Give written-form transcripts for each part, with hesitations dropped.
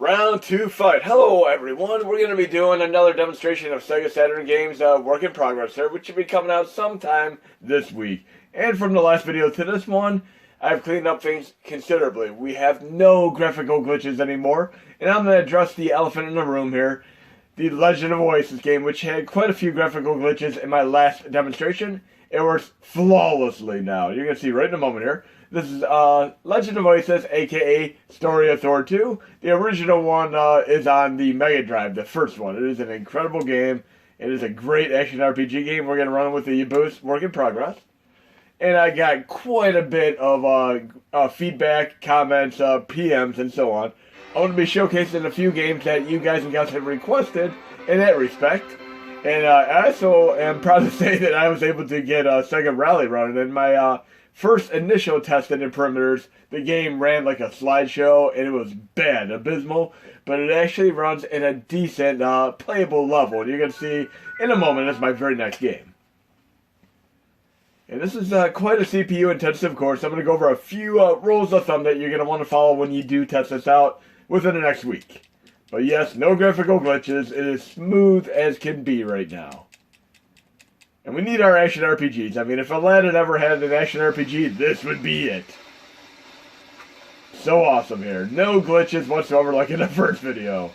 Round 2 fight. Hello everyone, we're going to be doing another demonstration of Sega Saturn games, work in progress here, which should be coming out sometime this week. And from the last video to this one, I've cleaned up things considerably. We have no graphical glitches anymore, and I'm going to address the elephant in the room here, the Legend of Oasis game, which had quite a few graphical glitches in my last demonstration. It works flawlessly now. You're going to see right in a moment here. This is Legend of Oasis, aka Story of Thor 2. The original one is on the Mega Drive, the first one. It is an incredible game. It is a great action RPG game. We're going to run it with the boost, work in progress. And I got quite a bit of feedback, comments, PMs, and so on. I want to be showcasing a few games that you guys and gals have requested in that respect. And I also am proud to say that I was able to get Sega Rally running in my first initial testing in perimeters. The game ran like a slideshow, and it was bad, abysmal, but it actually runs in a decent, playable level. And you're going to see in a moment, it's my very next game. And this is quite a CPU-intensive course. I'm going to go over a few rules of thumb that you're going to want to follow when you do test this out within the next week. But yes, no graphical glitches. It is smooth as can be right now. And we need our action RPGs. I mean, if Aladdin ever had an action RPG, this would be it. So awesome here. No glitches whatsoever like in the first video.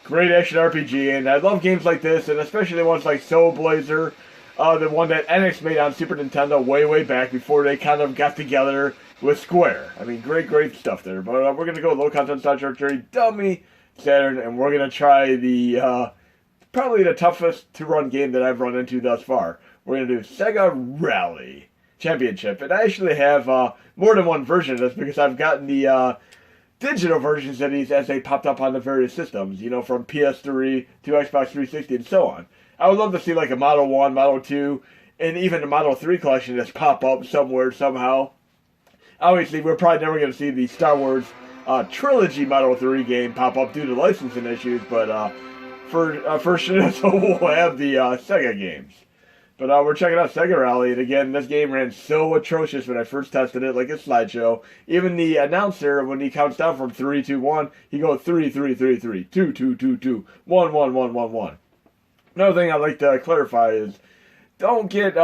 Great action RPG, and I love games like this, and especially ones like Soul Blazer, the one that NX made on Super Nintendo way back before they kind of got together with Square. I mean, great stuff there. But we're going to go low content style territory, dummy Saturn, and we're going to try the probably the toughest to run game that I've run into thus far. We're going to do Sega Rally Championship. And I actually have more than one version of this because I've gotten the digital versions of these as they popped up on the various systems, you know, from PS3 to Xbox 360 and so on. I would love to see like a Model 1, Model 2, and even a Model 3 collection just pop up somewhere, somehow. Obviously, we're probably never going to see the Star Wars Trilogy Model 3 game pop up due to licensing issues, but for sure, so we'll have the Sega games. But we're checking out Sega Rally, and again, this game ran so atrocious when I first tested it, like a slideshow. Even the announcer, when he counts down from 3, 2, 1, he goes 3, 3, 3, 3, 2, 2, 2, 2, 1, 1, 1, 1, 1. Another thing I'd like to clarify is, don't get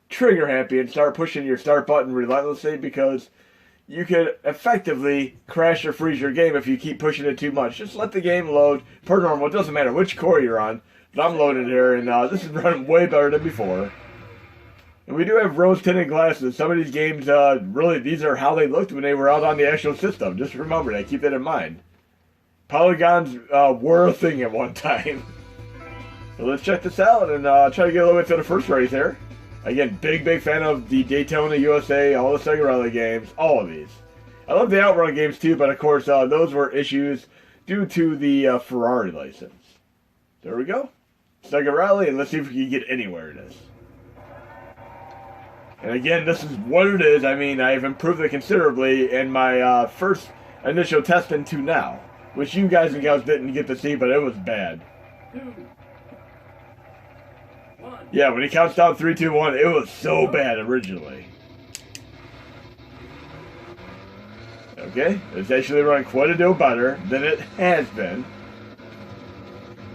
trigger happy and start pushing your start button relentlessly, because you could effectively crash or freeze your game if you keep pushing it too much. Just let the game load per normal. It doesn't matter which core you're on. But I'm loaded here, and this is running way better than before. And we do have rose-tinted glasses. Some of these games, really, these are how they looked when they were out on the actual system. Just remember that. Keep that in mind. Polygons were a thing at one time. So let's check this out and try to get a little bit to the first race here. Again, big fan of the Daytona USA, all the Sega Rally games, all of these. I love the Outrun games too, but of course those were issues due to the Ferrari license. There we go. Sega Rally, and let's see if we can get anywhere in this. And again, this is what it is. I mean, I've improved it considerably in my first initial testing to now, which you guys and gals didn't get to see, but it was bad. 2, 1. Yeah, when he counts down 3, 2, 1, it was so bad originally. Okay, it's actually running quite a deal better than it has been.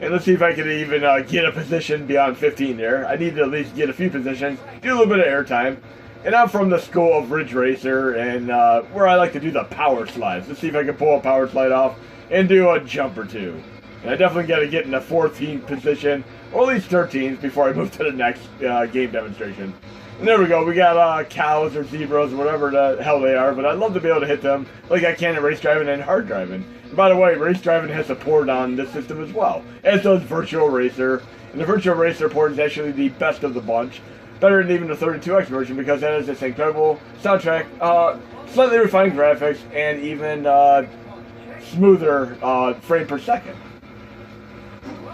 And let's see if I can even get a position beyond 15 there. I need to at least get a few positions, do a little bit of airtime. And I'm from the school of Ridge Racer, and where I like to do the power slides. Let's see if I can pull a power slide off and do a jump or two. And I definitely got to get in the 14th position, or at least 13th, before I move to the next game demonstration. And there we go. We got cows or zebras or whatever the hell they are, but I'd love to be able to hit them like I can in race driving and hard driving. And by the way, race driving has support on this system as well, as does Virtual Racer. And the Virtual Racer port is actually the best of the bunch, better than even the 32X version, because that has this incredible soundtrack, slightly refined graphics, and even smoother frame per second.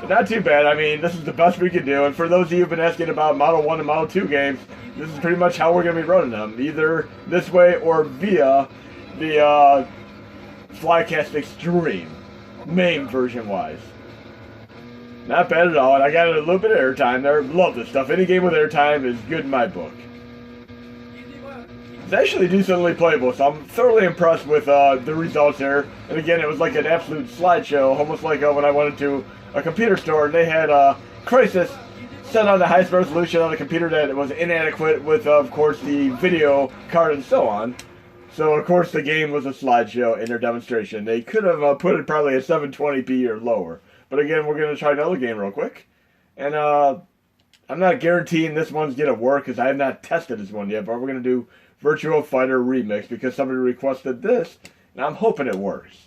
Not too bad. I mean, this is the best we can do. And for those of you who've been asking about Model 1 and Model 2 games, this is pretty much how we're going to be running them. Either this way or via the Flycast Xtreme, MAME version-wise. Not bad at all. And I got a little bit of airtime there. Love this stuff. Any game with airtime is good in my book. It's actually decently playable, so I'm thoroughly impressed with the results here. And again, it was like an absolute slideshow, almost like when I went into a computer store and they had Crisis set on the highest resolution on a computer that was inadequate with, of course, the video card and so on. So, of course, the game was a slideshow in their demonstration. They could have put it probably at 720p or lower. But again, we're going to try another game real quick. And I'm not guaranteeing this one's going to work because I have not tested this one yet. But we're going to do Virtua Fighter Remix because somebody requested this. And I'm hoping it works.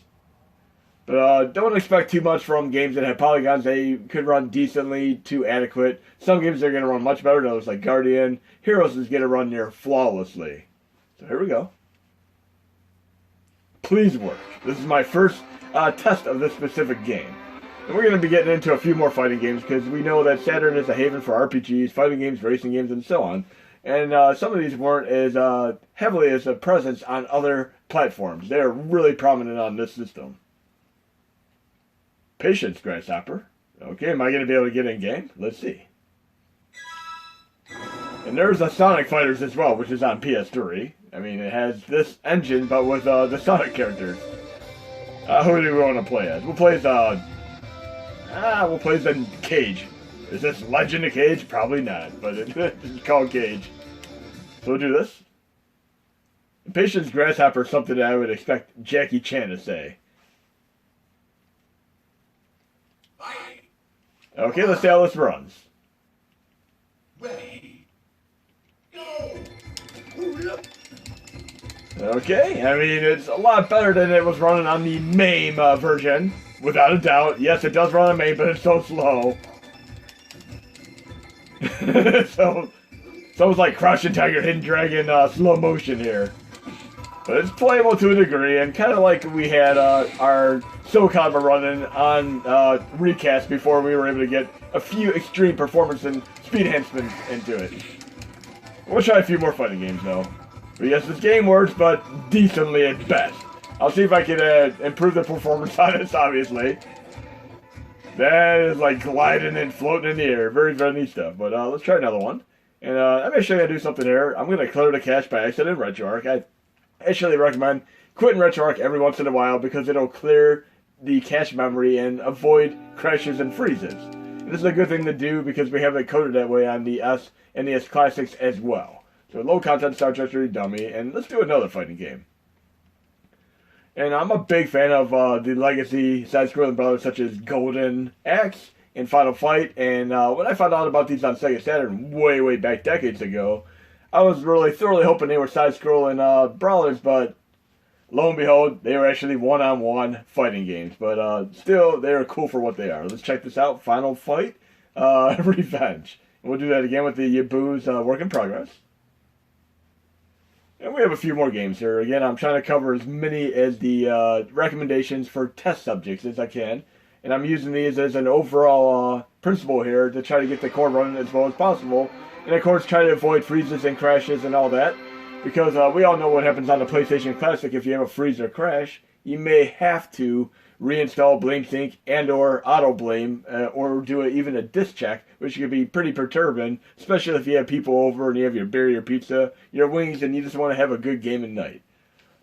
But don't expect too much from games that have polygons. They could run decently to adequate. Some games are going to run much better than those, like Guardian. Heroes is going to run near flawlessly. So here we go. Please work. This is my first test of this specific game. And we're going to be getting into a few more fighting games because we know that Saturn is a haven for RPGs, fighting games, racing games, and so on. And some of these weren't as heavily as a presence on other platforms. They're really prominent on this system. Patience, Grasshopper. Okay, am I going to be able to get in game? Let's see. And there's the Sonic Fighters as well, which is on PS3. I mean, it has this engine, but with the Sonic characters. Who do we want to play as? We'll play as the Cage. Is this Legend of Cage? Probably not, but it's called Cage. So we'll do this. Patience, Grasshopper is something that I would expect Jackie Chan to say. Okay, let's see how this runs. Ready. Go. Okay, I mean, it's a lot better than it was running on the MAME version, without a doubt. Yes, it does run on MAME, but it's so slow. So, it's almost like Crouching Tiger, Hidden Dragon slow motion here. But it's playable to a degree, and kind of like we had our Soul Calibur running on Recast before we were able to get a few extreme performance and speed enhancements into it. We'll try a few more fighting games, though. But yes, this game works, but decently at best. I'll see if I can improve the performance on this, obviously. That is like gliding and floating in the air. Very, very neat stuff. But let's try another one. And I'm actually going to do something here. I'm going to clear the cache by accident in RetroArch. I actually recommend quitting RetroArch every once in a while because it'll clear the cache memory and avoid crashes and freezes. And this is a good thing to do because we have it coded that way on the S and the S Classics as well. So low content Star Trek 3 dummy, and let's do another fighting game. And I'm a big fan of the legacy side-scrolling brothers such as Golden Axe and Final Fight. And when I found out about these on Sega Saturn way back decades ago, I was really thoroughly hoping they were side-scrolling brawlers, but lo and behold, they were actually one-on-one fighting games. But still, they are cool for what they are. Let's check this out. Final Fight Revenge. And we'll do that again with the Yabu's work in progress. And we have a few more games here. Again, I'm trying to cover as many as the recommendations for test subjects as I can. And I'm using these as an overall principle here to try to get the core running as well as possible. And of course, try to avoid freezes and crashes and all that. Because we all know what happens on the PlayStation Classic. If you have a freeze or crash, you may have to reinstall BlameSync and or auto blame or do even a disk check, which could be pretty perturbing, especially if you have people over and you have your beer, your pizza, your wings, and you just want to have a good game at night.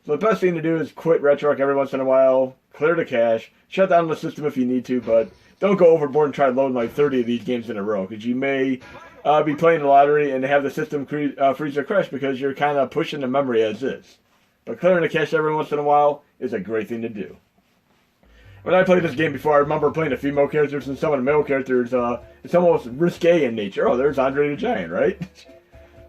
So the best thing to do is quit RetroArch every once in a while, clear the cache, shut down the system if you need to, but don't go overboard and try loading like 30 of these games in a row, because you may be playing the lottery and have the system freeze or crash because you're kind of pushing the memory as is. But clearing the cache every once in a while is a great thing to do. When I played this game before, I remember playing the female characters and some of the male characters. It's almost risque in nature. Oh, there's Andre the Giant, right?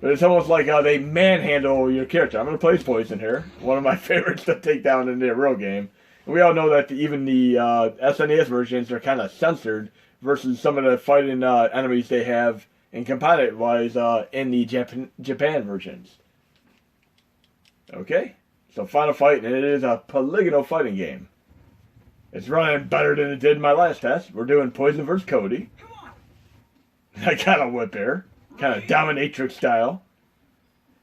But it's almost like they manhandle your character. I'm going to play as Poison here. One of my favorites to take down in the real game. And we all know that even the SNES versions are kind of censored versus some of the fighting enemies they have and component-wise in the Japan versions. Okay, so Final Fight, and it is a polygonal fighting game. It's running better than it did in my last test. We're doing Poison vs. Cody. I got a whip here. Kind of dominatrix style.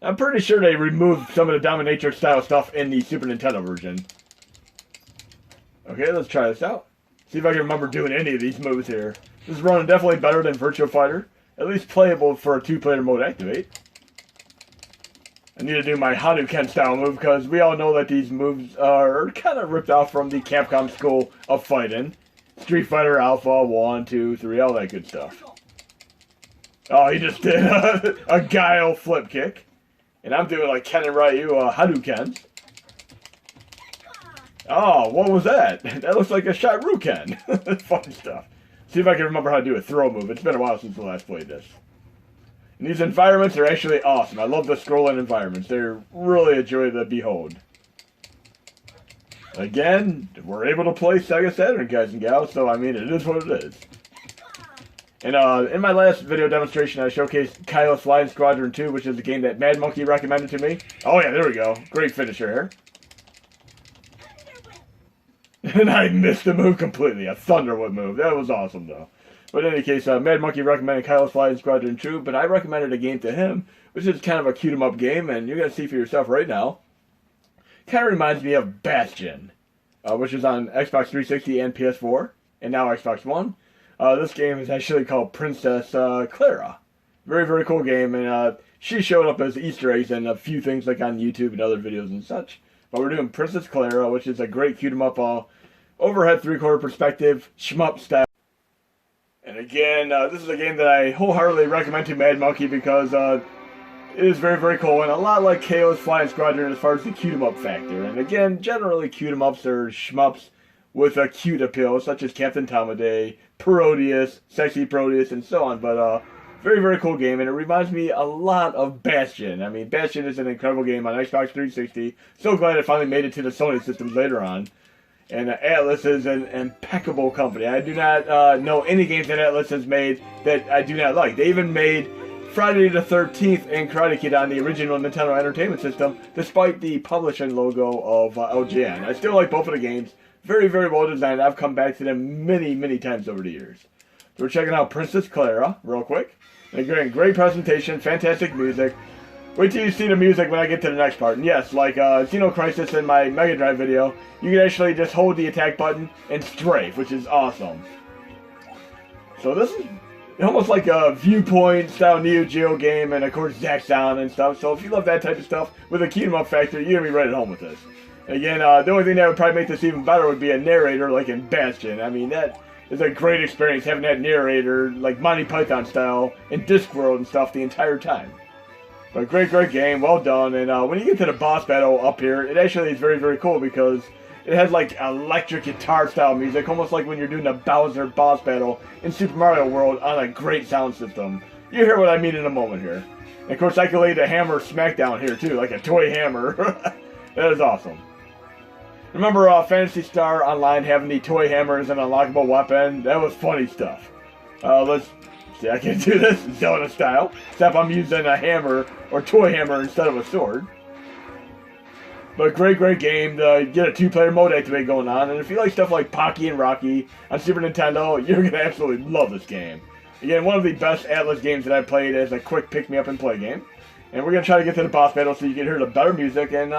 I'm pretty sure they removed some of the dominatrix style stuff in the Super Nintendo version. Okay, let's try this out. See if I can remember doing any of these moves here. This is running definitely better than Virtua Fighter. At least playable for a 2-player mode activate. I need to do my Hadouken style move because we all know that these moves are kind of ripped off from the Capcom school of fighting. Street Fighter Alpha 1, 2, 3, all that good stuff. Oh, he just did a guile flip kick. And I'm doing like Ken and Ryu Hadoukens. Oh, what was that? That looks like a Shoryuken. Fun stuff. See if I can remember how to do a throw move. It's been a while since I last played this. And these environments are actually awesome. I love the scrolling environments. They're really a joy to behold. Again, we're able to play Sega Saturn, guys and gals, so I mean, it is what it is. And in my last video demonstration, I showcased Kylo's Flying Squadron 2, which is a game that Mad Monkey recommended to me. Oh yeah, there we go. Great finisher here. And I missed the move completely. A Thunder Whip move. That was awesome, though. But in any case, Mad Monkey recommended Kylo's Flying Squadron 2, but I recommended a game to him, which is kind of a cute-em-up game, and you're going to see for yourself right now. Kind of reminds me of Bastion, which is on Xbox 360 and PS4, and now Xbox One. This game is actually called Princess Clara. Very, very cool game, and she showed up as Easter eggs and a few things like on YouTube and other videos and such. But we're doing Princess Clara, which is a great cute-em-up overhead three-quarter perspective shmup style. And again, this is a game that I wholeheartedly recommend to Mad Monkey because it is very, very cool and a lot like KO's Flying Squadron as far as the cute-em-up factor. And again, generally cute-em-ups are shmups with a cute appeal, such as Captain Tomaday, Parodius, Sexy Parodius, and so on. But very, very cool game, and it reminds me a lot of Bastion. I mean, Bastion is an incredible game on Xbox 360. So glad it finally made it to the Sony systems later on. And Atlas is an impeccable company. I do not know any games that Atlas has made that I do not like. They even made Friday the 13th and Karate Kid on the original Nintendo Entertainment System, despite the publishing logo of LJN. I still like both of the games. Very, very well designed. I've come back to them many, many times over the years. So we're checking out Princess Clara real quick. And again, great presentation, fantastic music. Wait till you see the music when I get to the next part. And yes, like Xeno Crisis in my Mega Drive video, you can actually just hold the attack button and strafe, which is awesome. So this is almost like a viewpoint style Neo Geo game, and of course Zack Sound and stuff. So if you love that type of stuff with a cute-em-up factor, you're gonna be right at home with this. Again, the only thing that would probably make this even better would be a narrator like in Bastion. I mean, that is a great experience having that narrator like Monty Python style in Discworld and stuff the entire time. But great, great game, well done. And when you get to the boss battle up here, it actually is very, very cool because it has like electric guitar style music, almost like when you're doing a Bowser boss battle in Super Mario World on a great sound system. You hear what I mean in a moment here. And of course, I can lay the hammer smack down here too, like a toy hammer. That is awesome. Remember Phantasy Star Online having the toy hammer as an unlockable weapon? That was funny stuff. Let's see, I can do this Zelda style, except I'm using a hammer or toy hammer instead of a sword. But great, great game. Get a two-player mode activate going on, and if you like stuff like Pocky and Rocky on Super Nintendo, you're gonna absolutely love this game. Again, one of the best Atlas games that I've played as a quick pick-me-up-and-play game. And we're gonna try to get to the boss battle so you can hear the better music, and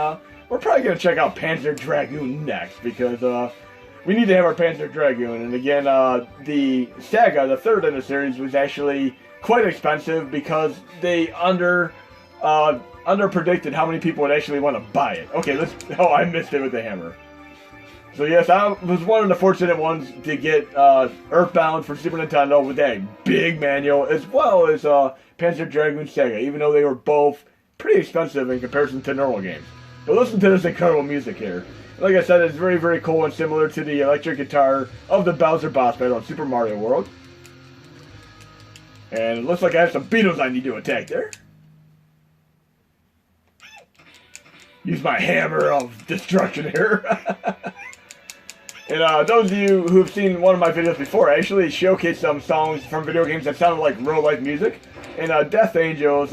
we're probably going to check out Panzer Dragoon next, because we need to have our Panzer Dragoon. And again, the Saga, the third in the series, was actually quite expensive because they under-predicted how many people would actually want to buy it. Okay, oh, I missed it with the hammer. So yes, I was one of the fortunate ones to get Earthbound for Super Nintendo with that big manual, as well as Panzer Dragoon Saga, even though they were both pretty expensive in comparison to normal games. But listen to this incredible music here. Like I said, it's very, very cool and similar to the electric guitar of the Bowser boss battle in Super Mario World. And it looks like I have some Beatles I need to attack there. Use my hammer of destruction here. And those of you who have seen one of my videos before, I actually showcased some songs from video games that sounded like real-life music. And Death Angel's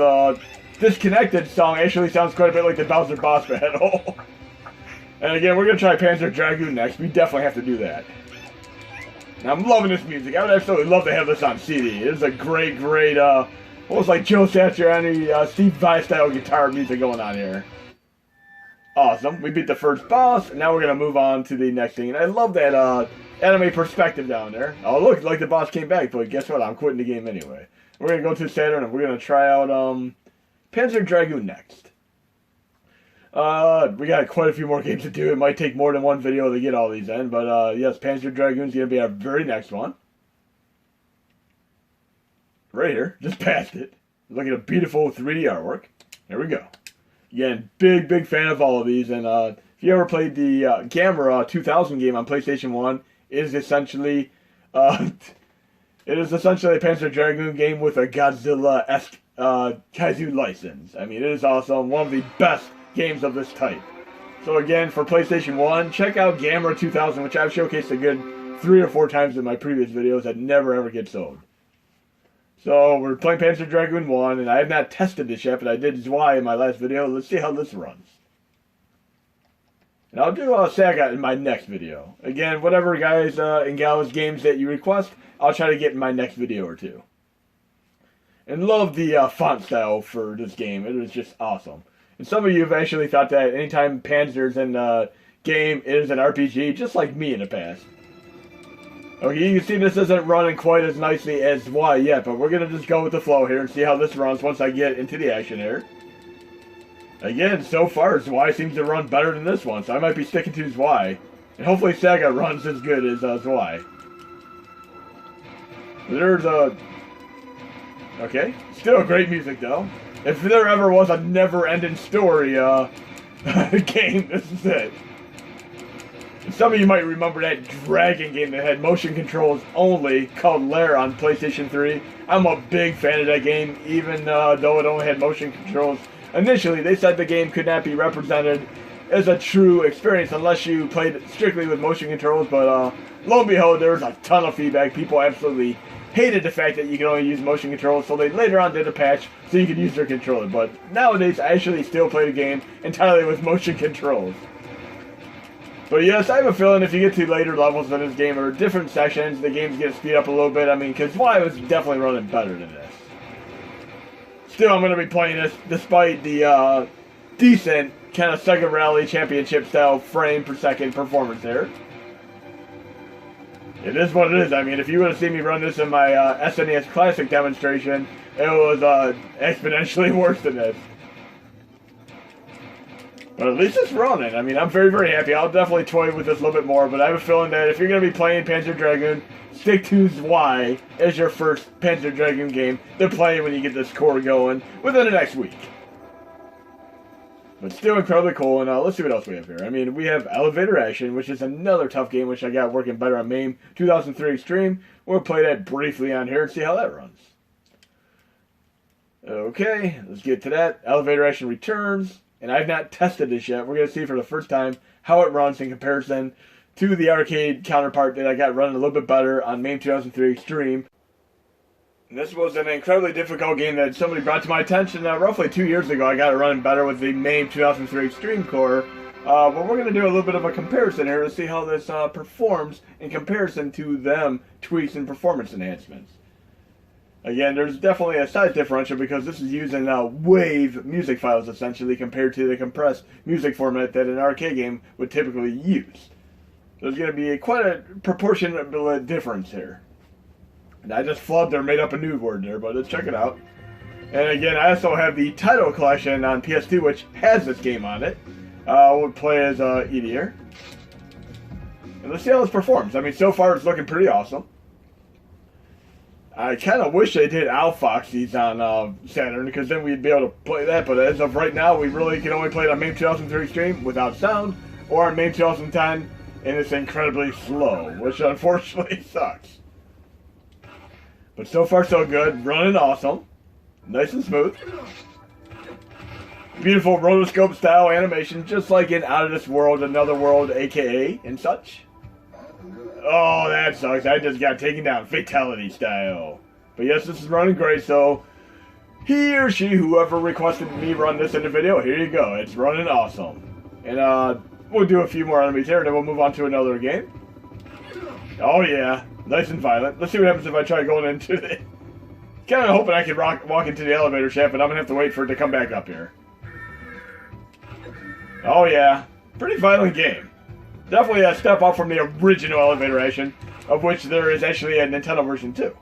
Disconnected song actually sounds quite a bit like the Bowser boss battle. And again, we're going to try Panzer Dragoon next. We definitely have to do that. Now, I'm loving this music. I would absolutely love to have this on CD. It is a great, great, almost like Joe Satriani, Steve Vai style guitar music going on here. Awesome. We beat the first boss, and now we're going to move on to the next thing. And I love that anime perspective down there. Oh, look, like the boss came back, but guess what? I'm quitting the game anyway. We're going to go to Saturn, and we're going to try out Panzer Dragoon next. We got quite a few more games to do. It might take more than one video to get all these in, but yes, Panzer Dragoon's gonna be our very next one. Right here, just past it. Look at a beautiful 3D artwork. There we go. Again, big fan of all of these, and if you ever played the Gamera 2000 game on PlayStation 1, it is essentially a Panzer Dragoon game with a Godzilla-esque Kaiju license. I mean, it is awesome. One of the best games of this type. So again, for PlayStation 1, check out Gamera 2000, which I've showcased a good 3 or 4 times in my previous videos that never ever get sold. So we're playing Panzer Dragoon 1, and I have not tested this yet, but I did Zwei in my last video. Let's see how this runs. And I'll do Saga in my next video. Again, whatever guys and gals games that you request, I'll try to get in my next video or two. And love the font style for this game. It is just awesome. And some of you have actually thought that anytime Panzer's in a game, it is an RPG, just like me in the past. Okay, you can see this isn't running quite as nicely as Zwei yet, but we're going to just go with the flow here and see how this runs once I get into the action here. Again, so far, Zwei seems to run better than this one, so I might be sticking to Zwei. And hopefully Sega runs as good as Zwei. There's a... Okay, still great music though. If there ever was a never-ending story game, this is it. And some of you might remember that Dragon game that had motion controls only, called Lair on PlayStation 3. I'm a big fan of that game, even though it only had motion controls. Initially, they said the game could not be represented as a true experience unless you played strictly with motion controls, but lo and behold, there was a ton of feedback. People absolutely hated the fact that you could only use motion controls, so they later on did a patch so you could use their controller. But nowadays, I actually still play the game entirely with motion controls. But yes, I have a feeling if you get to later levels of this game or different sections, the game's going to speed up a little bit. I mean, because Zwei was definitely running better than this. Still, I'm going to be playing this despite the decent kind of Sega Rally Championship style frame per second performance there. It is what it is. I mean, if you would have seen me run this in my SNES Classic demonstration, it was exponentially worse than this. But at least it's running. I mean, I'm very happy. I'll definitely toy with this a little bit more, but I have a feeling that if you're going to be playing Panzer Dragoon, stick to Zwei as your first Panzer Dragoon game to play when you get this core going within the next week. But still incredibly cool, and let's see what else we have here. I mean, we have Elevator Action, which is another tough game, which I got working better on MAME 2003 Xtreme. We'll play that briefly on here and see how that runs. Okay, let's get to that. Elevator Action returns, and I've not tested this yet. We're going to see for the first time how it runs in comparison to the arcade counterpart that I got running a little bit better on MAME 2003 Xtreme. And this was an incredibly difficult game that somebody brought to my attention roughly 2 years ago. I got it running better with the MAME 2003 Xtreme core. But we're going to do a little bit of a comparison here to see how this performs in comparison to them tweaks and performance enhancements. Again, there's definitely a size differential because this is using WAV music files essentially compared to the compressed music format that an arcade game would typically use. There's going to be quite a proportionate difference here. And I just flubbed or made up a new word there, but let's check it out. And again, I also have the title collection on PS2, which has this game on it. We'll play as Edie here. And let's see how this performs. I mean, so far it's looking pretty awesome. I kind of wish they did Owl Foxies on Saturn, because then we'd be able to play that. But as of right now, we really can only play it on MAME 2003 Xtreme without sound, or on MAME 2010, and it's incredibly slow, which unfortunately sucks. But so far so good, running awesome, nice and smooth. Beautiful rotoscope style animation, just like in Out of This World, Another World, aka, and such. Oh, that sucks, I just got taken down, fatality style. But yes, this is running great, so he or she, whoever requested me run this in the video, here you go, it's running awesome. And we'll do a few more enemies here, and then we'll move on to another game. Oh yeah. Nice and violent. Let's see what happens if I try going into the... Kind of hoping I can walk into the elevator shaft, but I'm going to have to wait for it to come back up here. Oh yeah. Pretty violent game. Definitely a step up from the original Elevator Action, of which there is actually a Nintendo version too.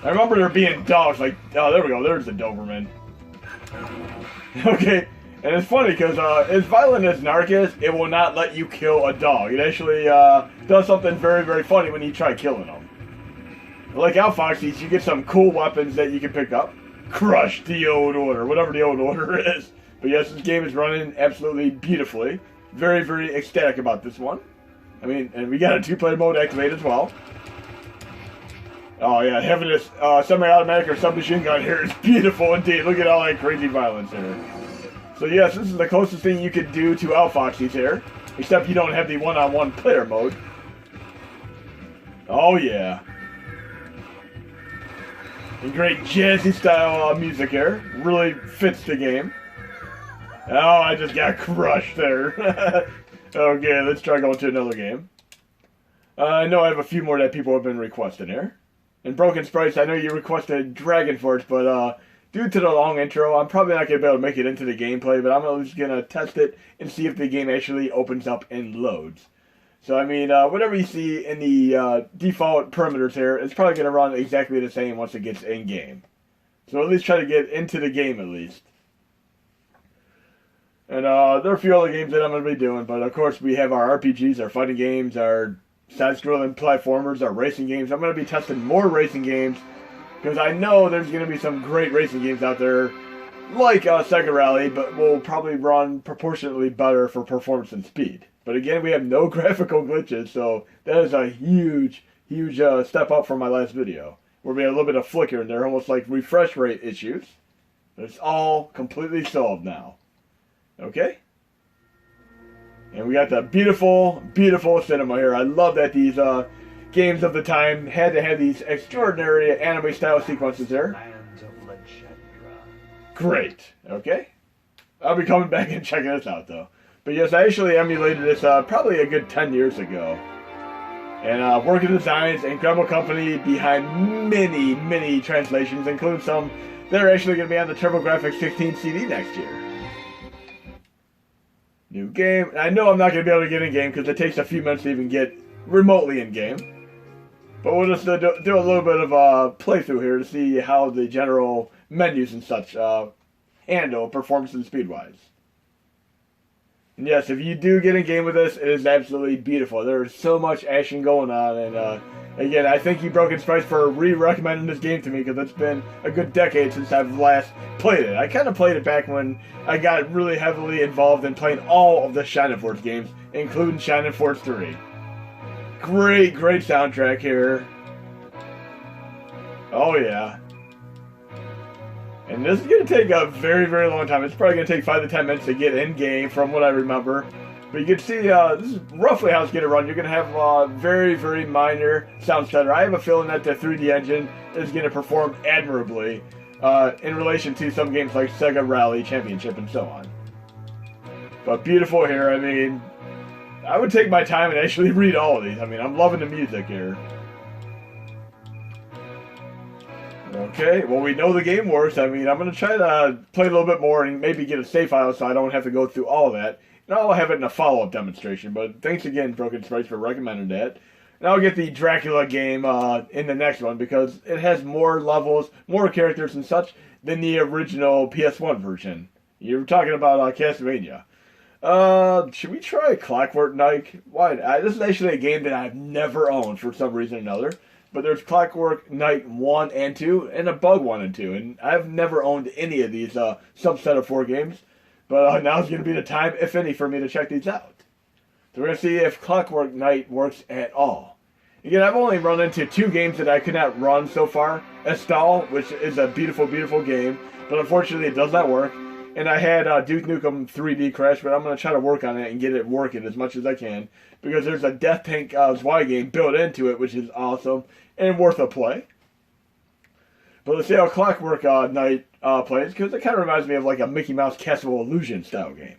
I remember there being dogs like... Oh, there we go. There's the Doberman. Okay. And it's funny because as violent as Narc is, it will not let you kill a dog. It actually does something very, very funny when you try killing them. Like Outfoxies, you get some cool weapons that you can pick up. Crush the old order, whatever the old order is. But yes, this game is running absolutely beautifully. Very, very ecstatic about this one. I mean, and we got a 2-player mode activated as well. Oh yeah, having this semi-automatic or submachine gun here is beautiful indeed. Look at all that crazy violence here. So yes, this is the closest thing you could do to Outfoxies here. Except you don't have the one-on-one player mode. Oh yeah. And great jazzy style music here. Really fits the game. Oh, I just got crushed there. Okay, let's try going to another game. I know I have a few more that people have been requesting here. And Broken Sprites, I know you requested Dragon Force, but due to the long intro, I'm probably not going to be able to make it into the gameplay, but I'm at least going to test it and see if the game actually opens up and loads. So, I mean, whatever you see in the default parameters here, it's probably going to run exactly the same once it gets in-game. So at least try to get into the game at least. And there are a few other games that I'm going to be doing, but of course we have our RPGs, our fighting games, our side-scrolling platformers, our racing games. I'm going to be testing more racing games, because I know there's going to be some great racing games out there, like Sega Rally, but will probably run proportionately better for performance and speed. But again, we have no graphical glitches, so that is a huge, huge step up from my last video, where we had a little bit of flicker in there, almost like refresh rate issues. But it's all completely solved now. Okay? And we got the beautiful, beautiful cinema here. I love that these games of the time had to have these extraordinary anime-style sequences there. Great. Okay? I'll be coming back and checking this out, though. But yes, I actually emulated this probably a good 10 years ago. And working designs, incredible company behind many, many translations, including some that are actually going to be on the TurboGrafx 16 CD next year. New game. I know I'm not going to be able to get in-game because it takes a few minutes to even get remotely in-game. But we'll just do a little bit of a playthrough here to see how the general menus and such handle performance and speed-wise. And yes, if you do get in-game with this, it is absolutely beautiful. There is so much action going on, and again, I thank you Broken Sprites for re-recommending this game to me, because it's been a good decade since I've last played it. I kind of played it back when I got really heavily involved in playing all of the Shining Force games, including Shining Force 3. Great, great soundtrack here. Oh yeah. And this is going to take a very, very long time. It's probably going to take 5 to 10 minutes to get in-game from what I remember. But you can see, this is roughly how it's going to run. You're going to have very, very minor sound stutter. I have a feeling that the 3D engine is going to perform admirably in relation to some games like Sega Rally Championship and so on. But beautiful here. I mean, I would take my time and actually read all of these. I mean, I'm loving the music here. Okay, well, we know the game works. I mean, I'm going to try to play a little bit more and maybe get a save file so I don't have to go through all of that. And I'll have it in a follow-up demonstration. But thanks again, Broken Sprites, for recommending that. And I'll get the Dracula game in the next one because it has more levels, more characters and such than the original PS1 version. You were talking about Castlevania. Should we try Clockwork Knight? Why? This is actually a game that I've never owned for some reason or another. But there's Clockwork Knight 1 and 2, and a Bug 1 and 2. And I've never owned any of these subset of 4 games. But now's going to be the time, if any, for me to check these out. So we're going to see if Clockwork Knight works at all. Again, I've only run into 2 games that I could not run so far. Estall, which is a beautiful, beautiful game. But unfortunately, it does not work. And I had Duke Nukem 3D Crash, but I'm going to try to work on it and get it working as much as I can. Because there's a Death Tank Zwei game built into it, which is awesome and worth a play. But let's see how Clockwork Knight plays, because it kind of reminds me of like a Mickey Mouse Castle Illusion style game.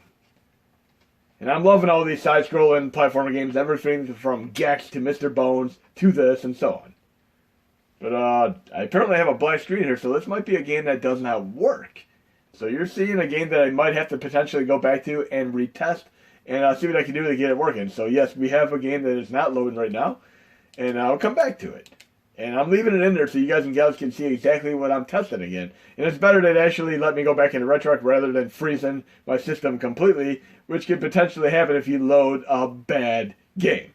And I'm loving all these side-scrolling platformer games, everything from Gex to Mr. Bones to this and so on. But I apparently have a black screen here, so this might be a game that does not work. So you're seeing a game that I might have to potentially go back to and retest and see what I can do to get it working. So yes, we have a game that is not loading right now, and I'll come back to it. And I'm leaving it in there so you guys and gals can see exactly what I'm testing again. And it's better to actually let me go back into RetroArch rather than freezing my system completely, which could potentially happen if you load a bad game.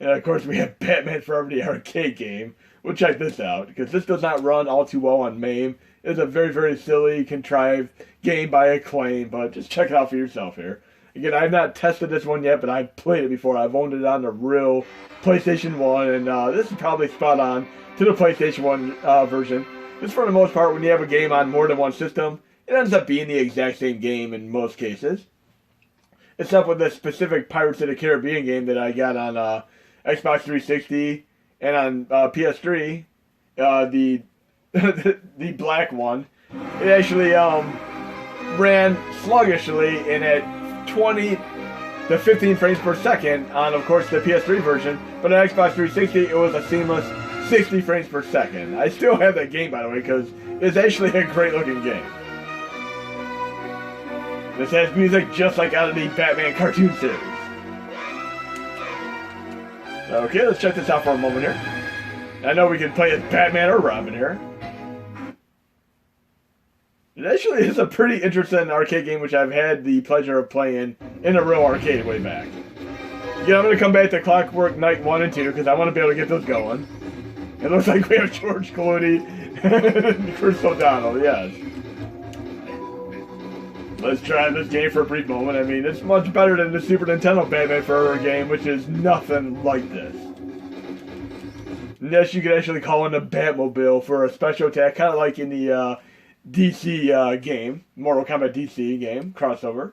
And of course we have Batman Forever, the arcade game. We'll check this out, because this does not run all too well on MAME. It's a very, very silly, contrived game by Acclaim, but just check it out for yourself here. Again, I've not tested this one yet, but I've played it before. I've owned it on the real PlayStation 1, and this is probably spot on to the PlayStation 1 version. Just for the most part, when you have a game on more than one system, it ends up being the exact same game in most cases. Except with this specific Pirates of the Caribbean game that I got on Xbox 360 and on PS3, the the black one, it actually ran sluggishly and at 20 to 15 frames per second on, of course, the PS3 version, but on Xbox 360 it was a seamless 60 frames per second. I still have that game, by the way, because it's actually a great looking game. This has music just like out of the Batman cartoon series. Okay, let's check this out for a moment here. I know we can play as Batman or Robin here. It actually is a pretty interesting arcade game, which I've had the pleasure of playing in a real arcade way back. Again, I'm going to come back to Clockwork Knight 1 and 2, because I want to be able to get those going. It looks like we have George Clooney and Chris O'Donnell, yes. Let's try this game for a brief moment. I mean, it's much better than the Super Nintendo Batman Forever game, which is nothing like this. And yes, you could actually call in a Batmobile for a special attack, kind of like in the DC game, Mortal Kombat DC game, crossover.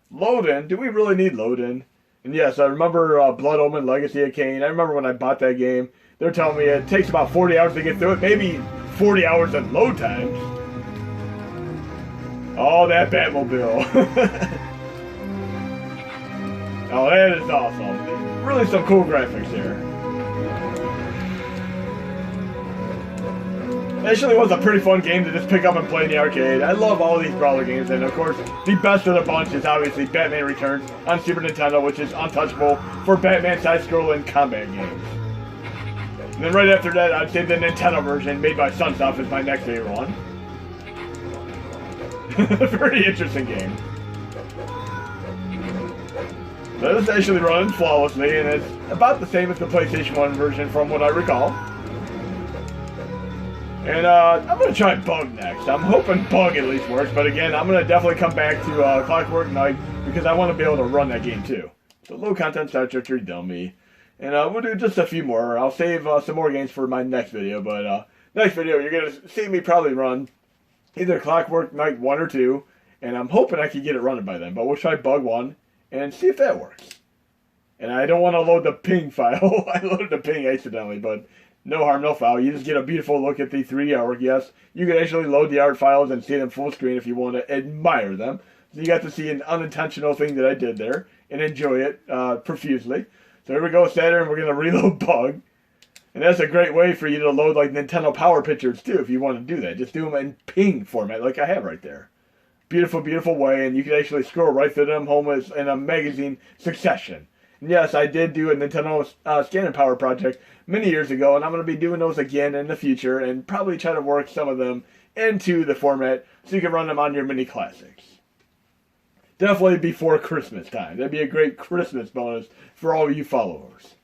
Load-in, do we really need load-in? And yes, I remember Blood Omen Legacy of Kain. I remember when I bought that game, they were telling me it takes about 40 hours to get through it, maybe 40 hours of load times. Oh, that Batmobile. Oh, that is awesome. Really some cool graphics here. It actually was a pretty fun game to just pick up and play in the arcade. I love all these brawler games, and of course, the best of the bunch is obviously Batman Returns on Super Nintendo, which is untouchable for Batman side-scrolling combat games. And then right after that, I'd say the Nintendo version, made by Sunsoft, is my next favorite one. Very interesting game. So this actually runs flawlessly, and it's about the same as the PlayStation 1 version from what I recall. And I'm going to try Bug next. I'm hoping Bug at least works, but again, I'm going to definitely come back to Clockwork Knight because I want to be able to run that game too. So low content Star Trek dummy. And we'll do just a few more. I'll save some more games for my next video, but next video you're going to see me probably run either Clockwork Knight 1 or 2, and I'm hoping I can get it running by then, but we'll try Bug 1 and see if that works. And I don't want to load the ping file. I loaded the ping accidentally, but no harm, no foul. You just get a beautiful look at the 3D artwork. Yes, you can actually load the art files and see them full screen if you want to admire them. So you got to see an unintentional thing that I did there and enjoy it profusely. So here we go, Saturn. We're going to reload Bug. And that's a great way for you to load like Nintendo Power Pictures too if you want to do that. Just do them in ping format like I have right there. Beautiful, beautiful way. And you can actually scroll right through them home in a magazine succession. And yes, I did do a Nintendo Scan and Power project many years ago, and I'm going to be doing those again in the future and probably try to work some of them into the format so you can run them on your mini classics. Definitely before Christmas time. That'd be a great Christmas bonus for all of you followers.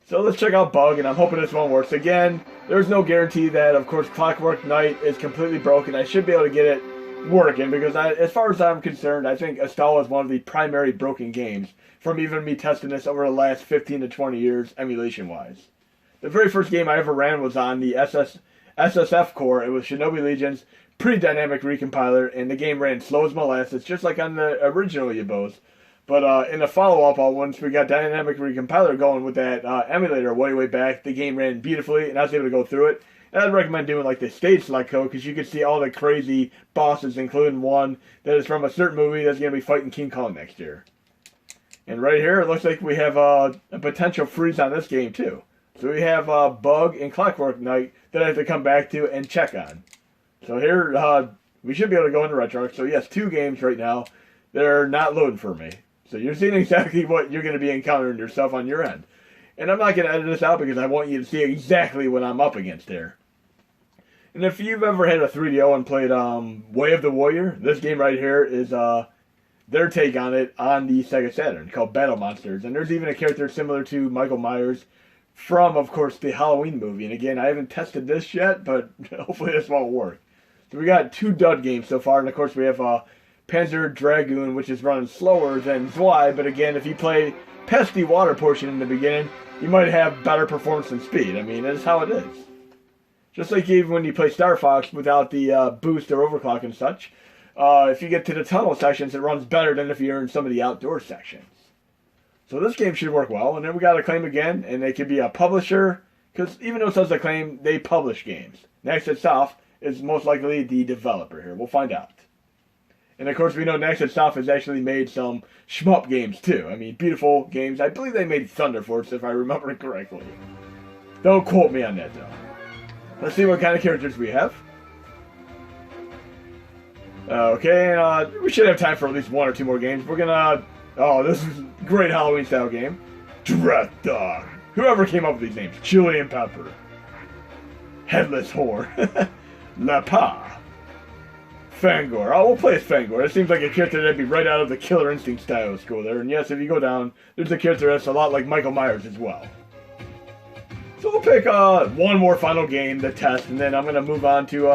So let's check out Bug, and I'm hoping this one works. Again, there's no guarantee that, of course, Clockwork Knight is completely broken. I should be able to get it working because, as far as I'm concerned, I think Astal is one of the primary broken games from even me testing this over the last 15 to 20 years emulation-wise. The very first game I ever ran was on the SSF core. It was Shinobi Legion's pre-dynamic recompiler, and the game ran slow as molasses, just like on the original Yabos. But in the follow-up, once we got dynamic recompiler going with that emulator way back, the game ran beautifully, and I was able to go through it. And I'd recommend doing like the stage select code, because you can see all the crazy bosses, including one that is from a certain movie that's going to be fighting King Kong next year. And right here, it looks like we have a potential freeze on this game, too. So we have Bug and Clockwork Knight that I have to come back to and check on. So here, we should be able to go into RetroArch. So yes, 2 games right now. They're not loading for me. So you're seeing exactly what you're going to be encountering yourself on your end. And I'm not going to edit this out because I want you to see exactly what I'm up against here. And if you've ever had a 3DO and played Way of the Warrior, this game right here is their take on it on the Sega Saturn called Battle Monsters. And there's even a character similar to Michael Myers from, of course, the Halloween movie. And again, I haven't tested this yet, but hopefully this won't work. So we got 2 dud games so far, and of course we have Panzer Dragoon, which is running slower than Zwei, but again, if you play past the water portion in the beginning, you might have better performance and speed. I mean, that's how it is. Just like even when you play Star Fox without the boost or overclock and such, if you get to the tunnel sections, it runs better than if you're in some of the outdoor sections. So this game should work well, and then we got Acclaim again, and they could be a publisher, because even though it says Acclaim, they publish games. Next itself is most likely the developer here. We'll find out. And of course, we know Next Itself has actually made some shmup games too. I mean, beautiful games. I believe they made Thunder Force, if I remember correctly. Don't quote me on that, though. Let's see what kind of characters we have. Okay, we should have time for at least 1 or 2 more games. We're gonna... Oh, this is a great Halloween-style game. Dread Dog. Whoever came up with these names. Chili and Pepper. Headless Whore. La Pa. Fangor. Oh, we'll play as Fangor. It seems like a character that'd be right out of the Killer Instinct style of school there. And yes, if you go down, there's a character that's a lot like Michael Myers as well. So we'll pick 1 more final game to test, and then I'm going to move on to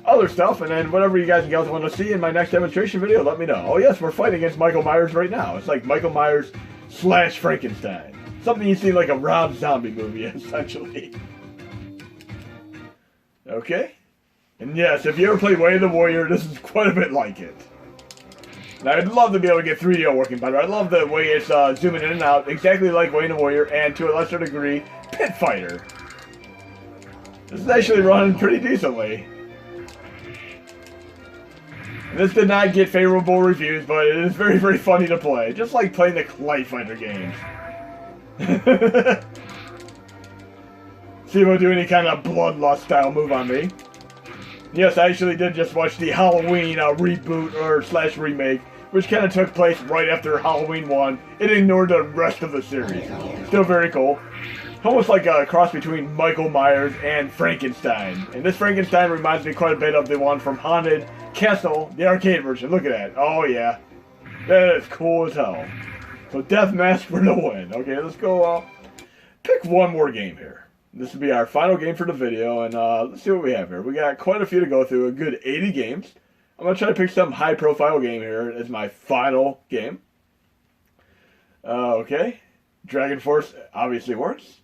other stuff, and then whatever you guys and gals want to see in my next demonstration video, let me know. Oh yes, we're fighting against Michael Myers right now. It's like Michael Myers / Frankenstein. Something you see like a Rob Zombie movie, essentially. Okay. And yes, if you ever played Way of the Warrior, this is quite a bit like it. And I'd love to be able to get 3DO working better. I love the way it's zooming in and out, exactly like Way of the Warrior, and to a lesser degree, Pit Fighter. This is actually running pretty decently. This did not get favorable reviews, but it is very, very funny to play. Just like playing the Clay Fighter games. See if we'll do any kind of bloodlust style move on me. Yes, I actually did just watch the Halloween reboot or / remake, which kind of took place right after Halloween 1. It ignored the rest of the series. Still very cool. Almost like a cross between Michael Myers and Frankenstein. And this Frankenstein reminds me quite a bit of the one from Haunted Castle, the arcade version. Look at that. Oh yeah. That is cool as hell. So Death Mask for the win. Okay, let's go pick 1 more game here. This will be our final game for the video, and let's see what we have here. We got quite a few to go through, a good 80 games. I'm going to try to pick some high-profile game here as my final game. Okay. Dragon Force obviously works.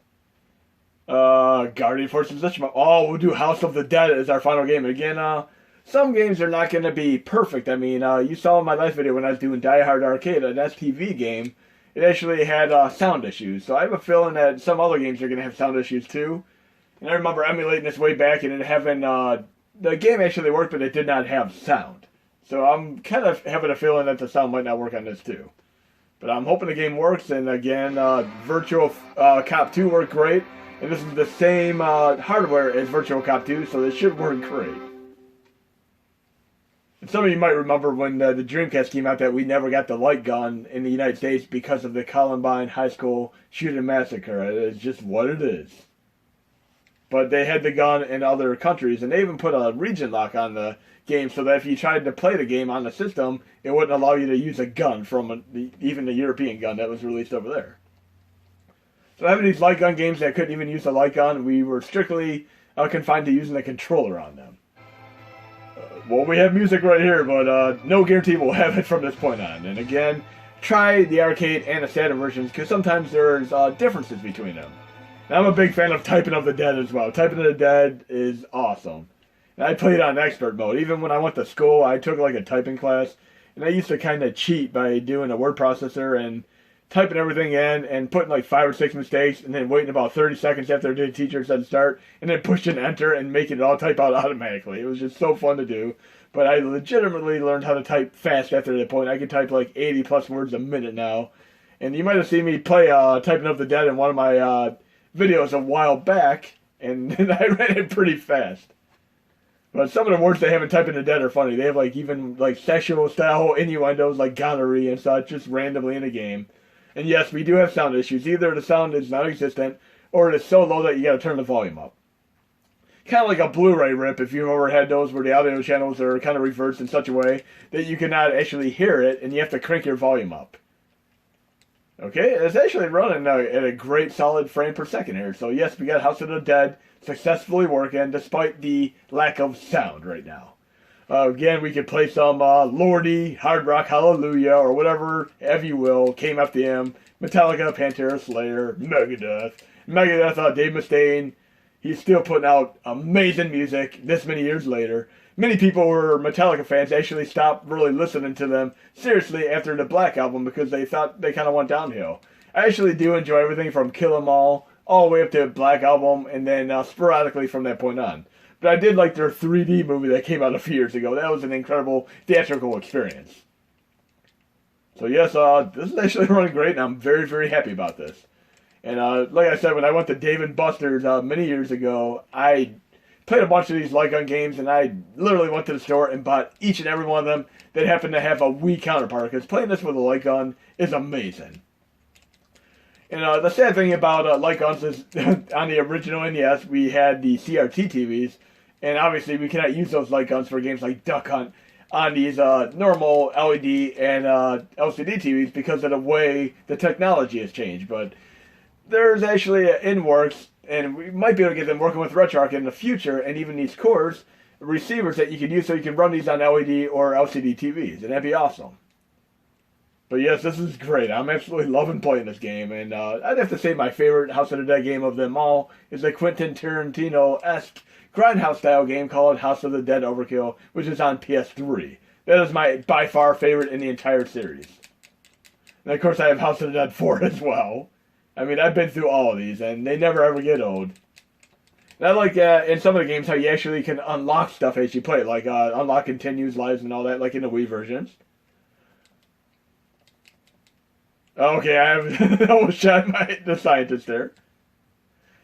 Guardian Force is such a... Oh, we'll do House of the Dead as our final game. Again, some games are not going to be perfect. I mean, you saw in my last video when I was doing Die Hard Arcade, an STV game, it actually had sound issues. So I have a feeling that some other games are going to have sound issues too. And I remember emulating this way back and it having... the game actually worked, but it did not have sound. So I'm kind of having a feeling that the sound might not work on this too. But I'm hoping the game works. And again, Virtual Cop 2 worked great. And this is the same hardware as Virtual Cop 2, so this should work great. And some of you might remember when the Dreamcast came out that we never got the light gun in the United States because of the Columbine High School shooting massacre. It's just what it is. But they had the gun in other countries, and they even put a region lock on the game so that if you tried to play the game on the system, it wouldn't allow you to use a gun from even the European gun that was released over there. So having these light gun games that couldn't even use the light gun, we were strictly confined to using the controller on them. Well, we have music right here, but no guarantee we'll have it from this point on. And again, try the arcade and the Saturn versions, because sometimes there's differences between them. And I'm a big fan of Typing of the Dead as well. Typing of the Dead is awesome. And I played on expert mode. Even when I went to school, I took like a typing class, and I used to kind of cheat by doing a word processor and typing everything in and putting like 5 or 6 mistakes and then waiting about 30 seconds after the teacher said start and then pushing enter and making it all type out automatically. It was just so fun to do. But I legitimately learned how to type fast after that point. I could type like 80 plus words a minute now. And you might have seen me play Typing of the Dead in one of my videos a while back, and I read it pretty fast. But some of the words they have in Typing of the Dead are funny. They have like even like sexual style innuendos like gonorrhea and such just randomly in the game. And yes, we do have sound issues. Either the sound is non-existent, or it is so low that you gotta turn the volume up. Kind of like a Blu-ray rip, if you've ever had those where the audio channels are kind of reversed in such a way that you cannot actually hear it, and you have to crank your volume up. Okay, it's actually running at a great solid frame per second here. So yes, we got House of the Dead successfully working despite the lack of sound right now. Again, we could play some Lordy, Hard Rock Hallelujah, or whatever, have you will, came after him. Metallica, Pantera, Slayer, Megadeth. Dave Mustaine, he's still putting out amazing music this many years later. Many people who were Metallica fans actually stopped really listening to them seriously after the Black Album because they thought they kind of went downhill. I actually do enjoy everything from Kill 'Em All the way up to Black Album, and then sporadically from that point on. But I did like their 3D movie that came out a few years ago. That was an incredible theatrical experience. So yes, this is actually running great, and I'm very, very happy about this. And like I said, when I went to Dave & Buster's many years ago, I played a bunch of these light gun games, and I literally went to the store and bought each and every one of them that happened to have a Wii counterpart, because playing this with a light gun is amazing. And the sad thing about light guns is, on the original NES, we had the CRT TVs, and obviously we cannot use those light guns for games like Duck Hunt on these normal LED and LCD TVs because of the way the technology has changed. But there's actually in works, and we might be able to get them working with RetroArch in the future, and even these cores, receivers that you can use so you can run these on LED or LCD TVs, and that'd be awesome. But yes, this is great. I'm absolutely loving playing this game, and I'd have to say my favorite House of the Dead game of them all is a Quentin Tarantino-esque Grindhouse-style game called House of the Dead Overkill, which is on PS3. That is my, by far, favorite in the entire series. And of course, I have House of the Dead 4 as well. I mean, I've been through all of these, and they never ever get old. And I like in some of the games how you actually can unlock stuff as you play, like unlock continues, lives, and all that, like in the Wii versions. Okay, I have almost shot the scientist there.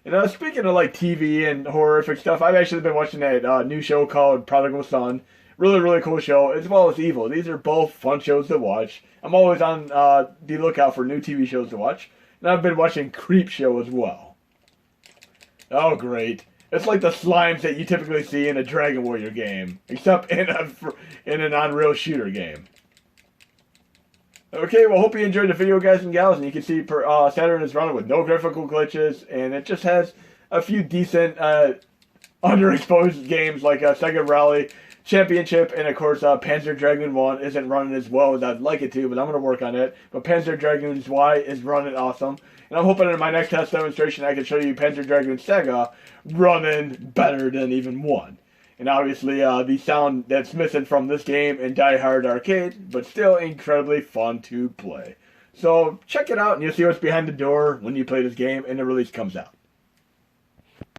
And speaking of like TV and horrific stuff, I've actually been watching that new show called Prodigal Son. Really, really cool show, as well as Evil. These are both fun shows to watch. I'm always on the lookout for new TV shows to watch. And I've been watching Creep Show as well. Oh, great. It's like the slimes that you typically see in a Dragon Warrior game, except in an Unreal Shooter game. Okay, well, hope you enjoyed the video, guys and gals, and you can see Saturn is running with no graphical glitches, and it just has a few decent underexposed games like Sega Rally Championship, and of course Panzer Dragoon 1 isn't running as well as I'd like it to, but I'm going to work on it. But Panzer Dragoon Y is running awesome, and I'm hoping in my next test demonstration I can show you Panzer Dragoon Sega running better than even 1. And obviously, the sound that's missing from this game in Die Hard Arcade, but still incredibly fun to play. So check it out, and you'll see what's behind the door when you play this game and the release comes out.